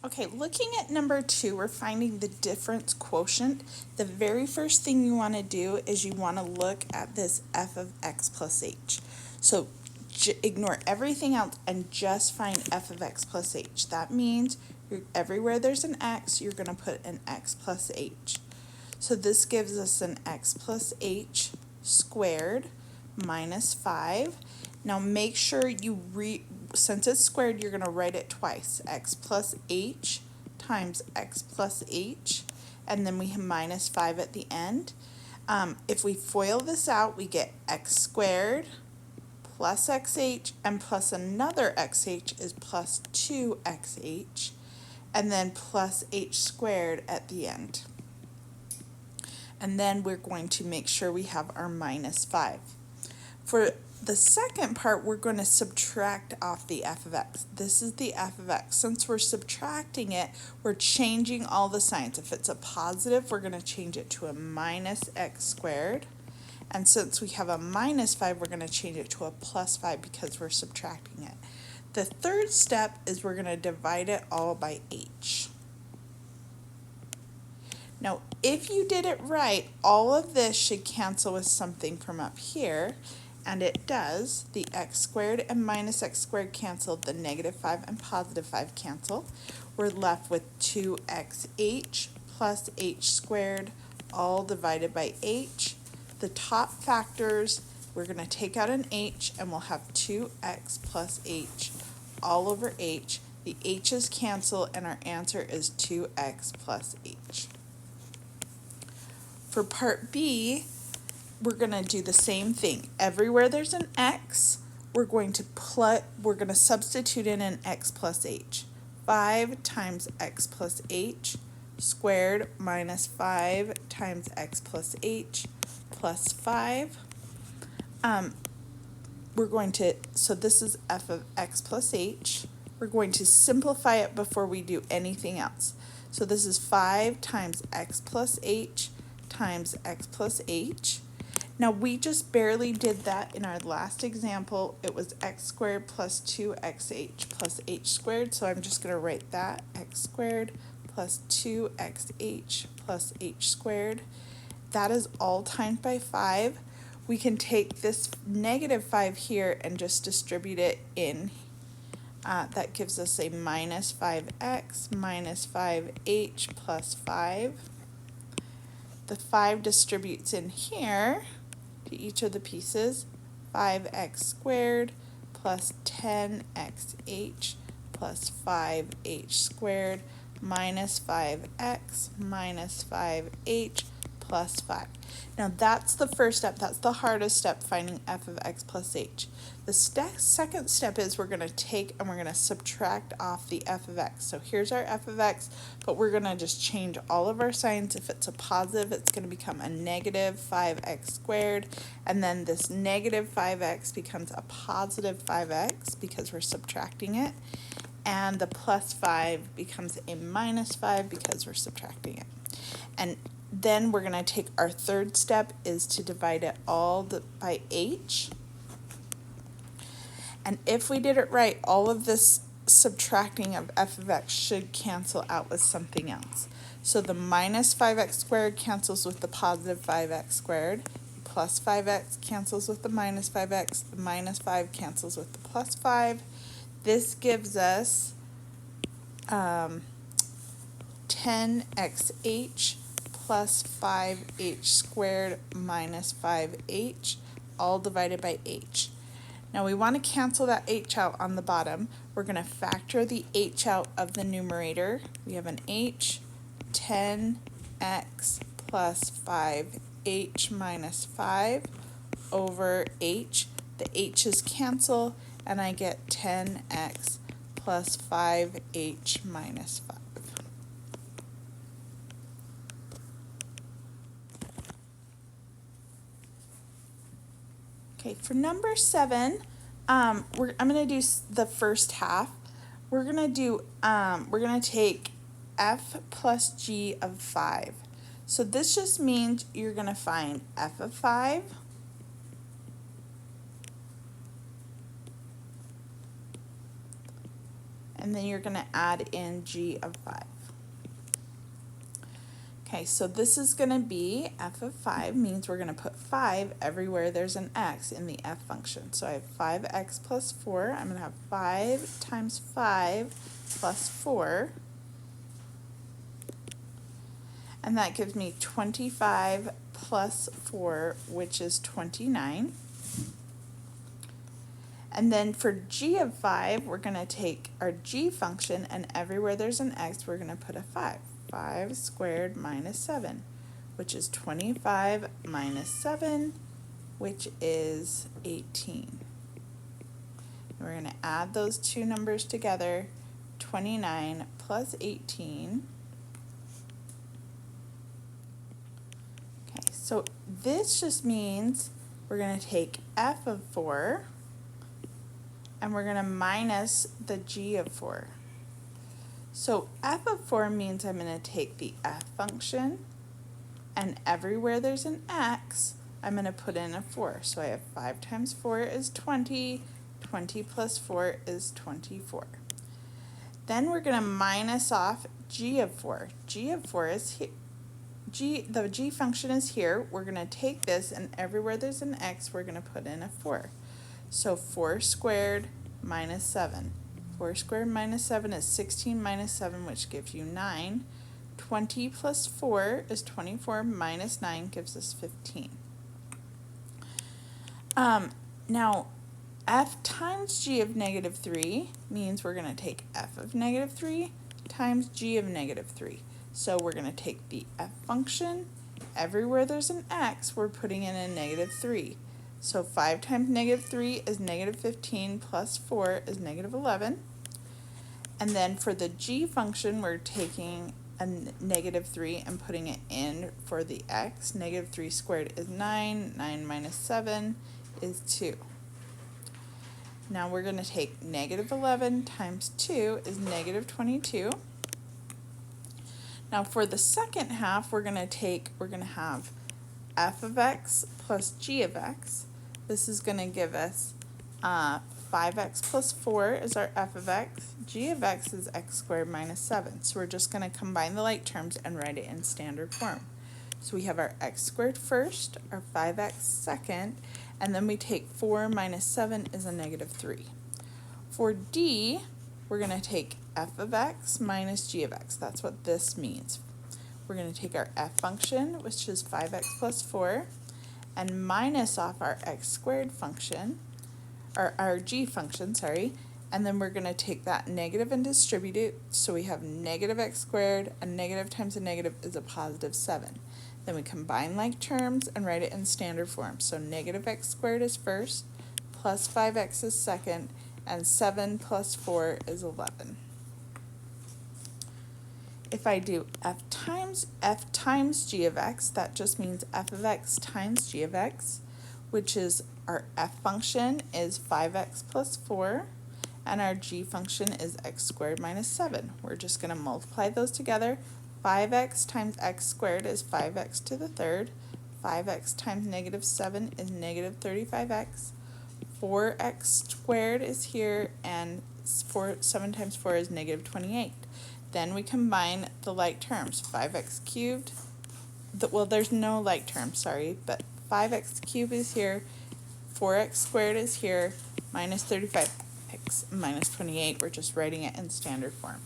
Okay, looking at number 2, we're finding the difference quotient. The very first thing you want to do is you want to look at this f of x plus h. So ignore everything else and just find f of x plus h. That means everywhere there's an x, you're going to put an x plus h. So this gives us an x plus h squared minus 5. Now make sure you since it's squared, you're going to write it twice. X plus h times x plus h, and then we have minus 5 at the end. If we FOIL this out, we get x squared plus xh, and plus another xh is plus 2xh, and then plus h squared at the end. And then we're going to make sure we have our minus 5. For the second part, we're going to subtract off the f of x. This is the f of x. Since we're subtracting it, we're changing all the signs. If it's a positive, we're going to change it to a minus x squared. And since we have a minus 5, we're going to change it to a plus 5 because we're subtracting it. The third step is we're going to divide it all by h. Now, if you did it right, all of this should cancel with something from up here, and it does. The x squared and minus x squared cancel, the negative 5 and positive 5 cancel. We're left with 2xh plus h squared, all divided by h. The top factors, we're going to take out an h, and we'll have 2x plus h all over h. The h's cancel, and our answer is 2x plus h. For part B, we're going to do the same thing. Everywhere there's an x, we're going to substitute in an x plus h. 5 times x plus h squared minus 5 times x plus h plus 5. So this is f of x plus h. We're going to simplify it before we do anything else. So this is 5 times x plus h times x plus h. Now we just barely did that in our last example. It was x squared plus 2xh plus h squared, so I'm just going to write that, x squared plus 2xh plus h squared. That is all times by 5. We can take this negative 5 here and just distribute it in. That gives us a minus 5x minus 5h plus 5. The 5 distributes in here to each of the pieces. 5x squared plus 10xh plus 5h squared minus 5x minus 5h plus 5. Now that's the first step. That's the hardest step, finding f of x plus h. The second step is we're going to take and we're going to subtract off the f of x. So here's our f of x, but we're going to just change all of our signs. If it's a positive, it's going to become a negative 5x squared, and then this negative 5x becomes a positive 5x because we're subtracting it, and the plus 5 becomes a minus 5 because we're subtracting it. And then we're going to take our third step is to divide it all by h. And if we did it right, all of this subtracting of f of x should cancel out with something else. So the minus 5x squared cancels with the positive 5x squared. Plus 5x cancels with the minus 5x. The minus 5 cancels with the plus 5. This gives us 10xh plus 5h squared minus 5h, all divided by h. Now we want to cancel that h out on the bottom. We're going to factor the h out of the numerator. We have an h, 10x plus 5h minus 5 over h. The h's cancel, and I get 10x plus 5h minus 5. Okay, for number 7, I'm going to do the first half. We're going to take f plus g of 5. So this just means you're going to find f of 5 and and then you're going to add in g of 5. Okay, so this is going to be f of 5, means we're going to put 5 everywhere there's an x in the f function. So I have 5x plus 4. I'm going to have 5 times 5 plus 4. And that gives me 25 plus 4, which is 29. And then for g of 5, we're going to take our g function, and everywhere there's an x, we're going to put a 5. 5 squared minus 7, which is 25 minus 7, which is 18. And we're going to add those two numbers together, 29 plus 18. Okay, so this just means we're going to take f of 4, and we're going to minus the g of 4. So f of 4 means I'm going to take the f function, and everywhere there's an x, I'm going to put in a 4. So I have 5 times 4 is 20, 20 plus 4 is 24. Then we're going to minus off g of 4. G of 4 is here. The g function is here. We're going to take this, and everywhere there's an x, we're going to put in a 4. So 4 squared minus 7. 4 squared minus 7 is 16 minus 7, which gives you 9. 20 plus 4 is 24 minus 9 gives us 15. Now, f times g of negative 3 means we're going to take f of negative 3 times g of negative 3. So we're going to take the f function. Everywhere there's an x, we're putting in a negative 3. So 5 times negative 3 is negative 15 plus 4 is negative 11. And then for the g function, we're taking a negative 3 and putting it in for the x. Negative 3 squared is 9. 9 minus 7 is 2. Now we're going to take negative 11 times 2 is negative 22. Now for the second half, we're going to have f of x plus g of x. This is going to give us 5x plus 4 is our f of x. G of x is x squared minus 7. So we're just going to combine the like terms and write it in standard form. So we have our x squared first, our 5x second, and then we take 4 minus 7 is a negative 3. For d, we're going to take f of x minus g of x. That's what this means. We're going to take our f function, which is 5x plus 4, and minus off our x squared function, or our g function, sorry, and then we're going to take that negative and distribute it, so we have negative x squared, a negative times a negative is a positive 7. Then we combine like terms and write it in standard form. So negative x squared is first, plus 5x is second, and 7 plus 4 is 11. If I do f times g of x, that just means f of x times g of x, which is our f function is 5x plus 4, and our g function is x squared minus 7. We're just going to multiply those together. 5x times x squared is 5x to the third. 5x times negative 7 is negative 35x. 4x squared is here, and 7 times 4 is negative 28. Then we combine the like terms. 5x cubed, well, there's no like term, sorry, but 5x cubed is here, 4x squared is here, minus 35x minus 28. We're just writing it in standard form.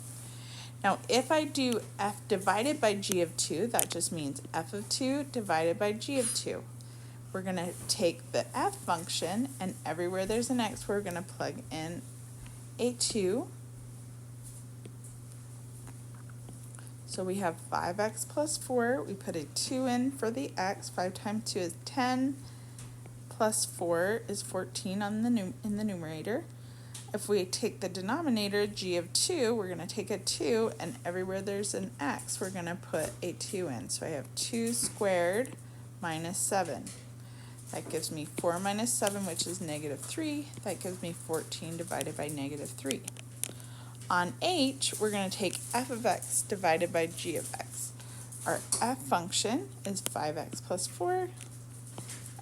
Now, if I do f divided by g of 2, that just means f of 2 divided by g of 2. We're going to take the f function, and everywhere there's an x, we're going to plug in a 2. So we have 5x plus 4. We put a 2 in for the x. 5 times 2 is 10, plus 4 is 14 on in the numerator. If we take the denominator, g of 2, we're going to take a 2, and everywhere there's an x, we're going to put a 2 in. So I have 2 squared minus 7. That gives me 4 minus 7, which is negative 3. That gives me 14 divided by negative 3. On h, we're going to take f of x divided by g of x. Our f function is 5x plus 4.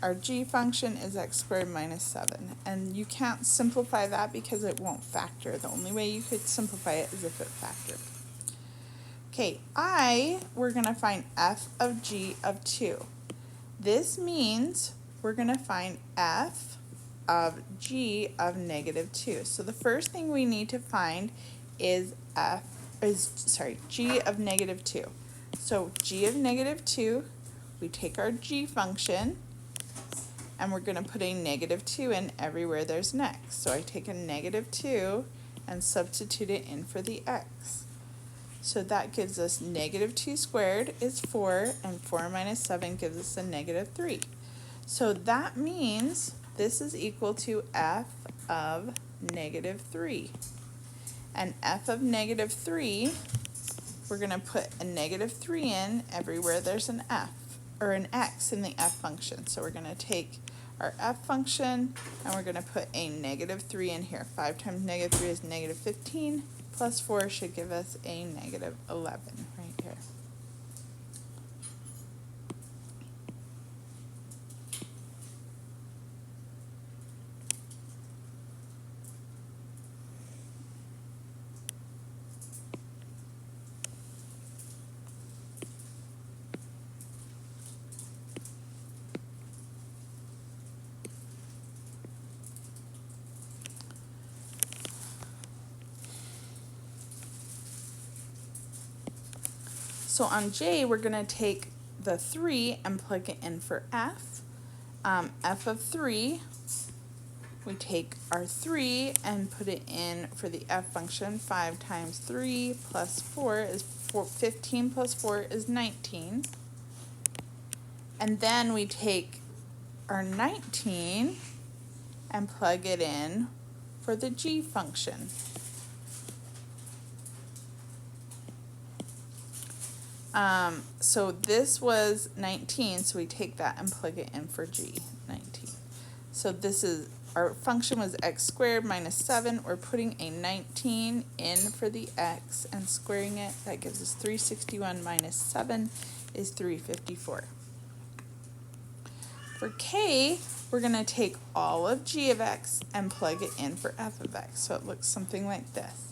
our g function is x squared minus 7. And you can't simplify that because it won't factor. The only way you could simplify it is if it factored. Okay, we're going to find f of g of 2. This means we're going to find f of g of negative 2. So the first thing we need to find is g of negative 2. So g of negative 2, we take our g function, and we're going to put a negative 2 in everywhere there's an x. So I take a negative 2 and substitute it in for the x. So that gives us negative 2 squared is 4, and 4 minus 7 gives us a negative 3. So that means this is equal to f of negative 3. And f of negative 3, we're going to put a negative 3 in everywhere there's an f, or an x in the f function. So we're going to take our f function, and we're going to put a negative 3 in here. 5 times negative 3 is negative 15, plus 4 should give us a negative 11 right here. So on J, we're going to take the 3 and plug it in for f. F of 3, we take our 3 and put it in for the f function. 5 times 3 plus 4 is 15 plus 4 is 19. And then we take our 19 and plug it in for the g function. So this was 19, so we take that and plug it in for g, 19. So this is, our function was x squared minus 7. We're putting a 19 in for the x and squaring it. That gives us 361 minus 7 is 354. For k, we're going to take all of g of x and plug it in for f of x. So it looks something like this.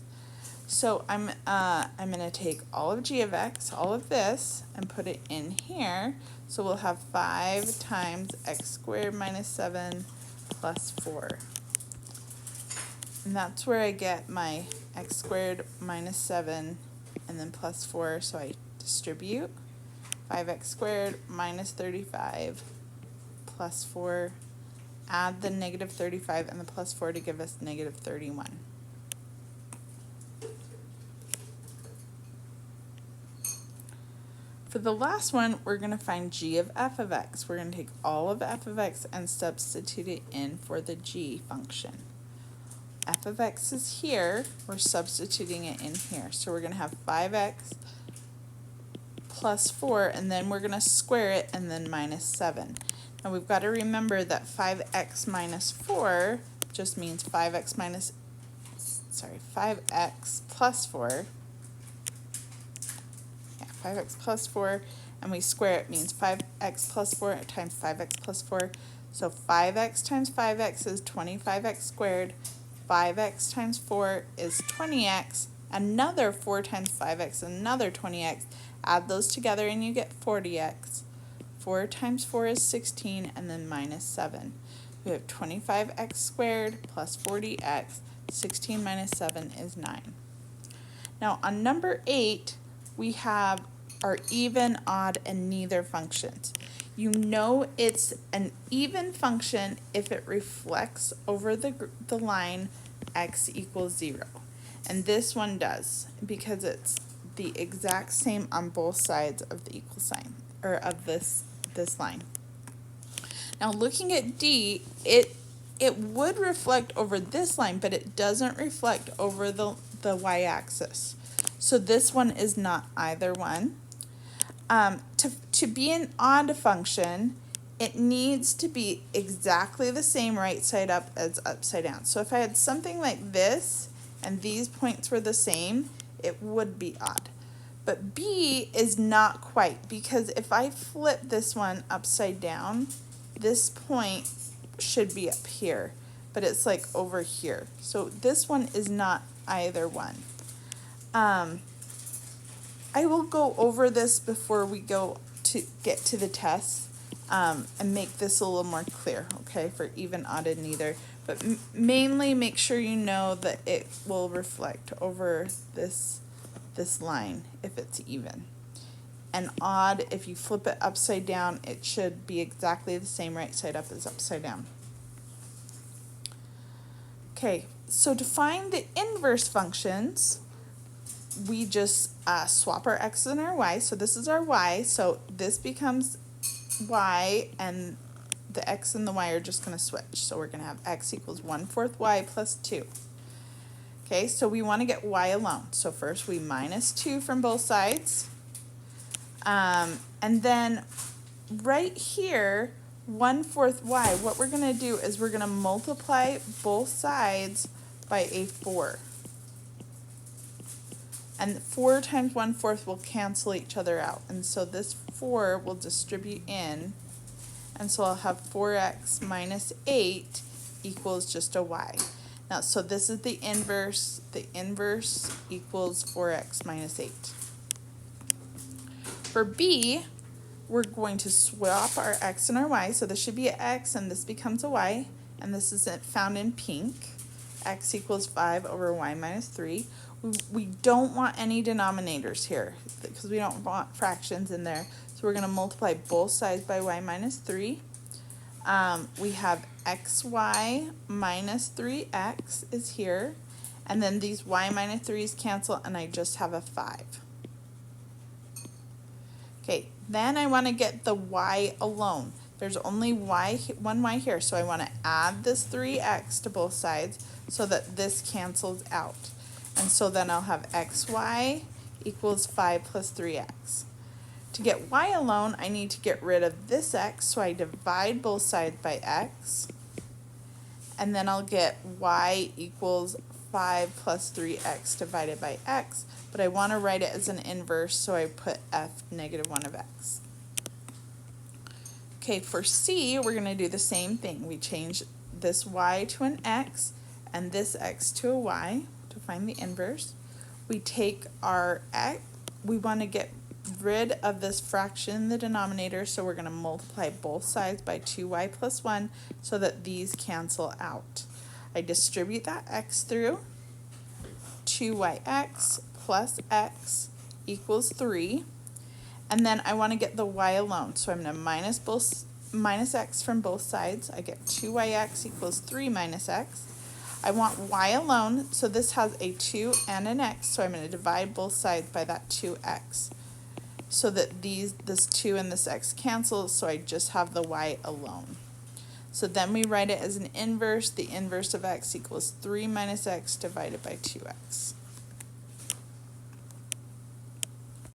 So I'm going to take all of g of x, all of this, and put it in here. So we'll have 5 times x squared minus 7 plus 4. And that's where I get my x squared minus 7 and then plus 4. So I distribute 5x squared minus 35 plus 4. Add the negative 35 and the plus 4 to give us negative 31. For the last one, we're going to find g of f of x. We're going to take all of f of x and substitute it in for the g function. F of x is here. We're substituting it in here. So we're going to have 5x plus 4, and then we're going to square it, and then minus 7. Now we've got to remember that 5x minus 4 just means 5x plus 4. 5x plus 4, and we square it means 5x plus 4 times 5x plus 4. So 5x times 5x is 25x squared. 5x times 4 is 20x. Another 4 times 5x, another 20x. Add those together and you get 40x. 4 times 4 is 16, and then minus 7. We have 25x squared plus 40x. 16 minus 7 is 9. Now on number 8, we have our even, odd, and neither functions. You know it's an even function if it reflects over the line x equals 0. And this one does, because it's the exact same on both sides of the equal sign, or of this line. Now looking at D, it would reflect over this line, but it doesn't reflect over the y-axis. So this one is not either one. To be an odd function, it needs to be exactly the same right side up as upside down. So if I had something like this and these points were the same, it would be odd. But B is not quite, because if I flip this one upside down, this point should be up here, but it's like over here. So this one is not either one. I will go over this before we go to get to the test, and make this a little more clear, okay, for even, odd, and neither. But mainly make sure you know that it will reflect over this line if it's even. And odd, if you flip it upside down, it should be exactly the same right side up as upside down. Okay, so to find the inverse functions, we just swap our x and our y. So this is our y, so this becomes y, and the x and the y are just going to switch. So we're going to have x equals 1/4 y plus 2. Okay, so we want to get y alone. So first we minus 2 from both sides. And then right here, 1/4 y, what we're going to do is we're going to multiply both sides by a 4. And 4 times 1/4 will cancel each other out. And so this 4 will distribute in. And so I'll have 4x minus 8 equals just a y. Now, so this is the inverse. The inverse equals 4x minus 8. For b, we're going to swap our x and our y. So this should be an x, and this becomes a y. And this is found in pink. X equals 5 over y minus 3. We don't want any denominators here because we don't want fractions in there. So we're going to multiply both sides by y minus 3. We have xy minus 3x is here. And then these y minus 3's cancel, and I just have a 5. Okay, then I want to get the y alone. There's only one y here, so I want to add this 3x to both sides so that this cancels out. And so then I'll have xy equals 5 plus 3x. To get y alone, I need to get rid of this x, so I divide both sides by x. And then I'll get y equals 5 plus 3x divided by x. But I want to write it as an inverse, so I put f negative 1 of x. Okay, for c, we're going to do the same thing. We change this y to an x and this x to a y to find the inverse. We take our x, we want to get rid of this fraction in the denominator, so we're going to multiply both sides by 2y plus 1 so that these cancel out. I distribute that x through. 2yx plus x equals 3. And then I want to get the y alone, so I'm going to minus x from both sides. I get 2yx equals 3 minus x. I want y alone, so this has a 2 and an x, so I'm going to divide both sides by that 2x. So that this 2 and this x cancels, so I just have the y alone. So then we write it as an inverse. The inverse of x equals 3 minus x divided by 2x.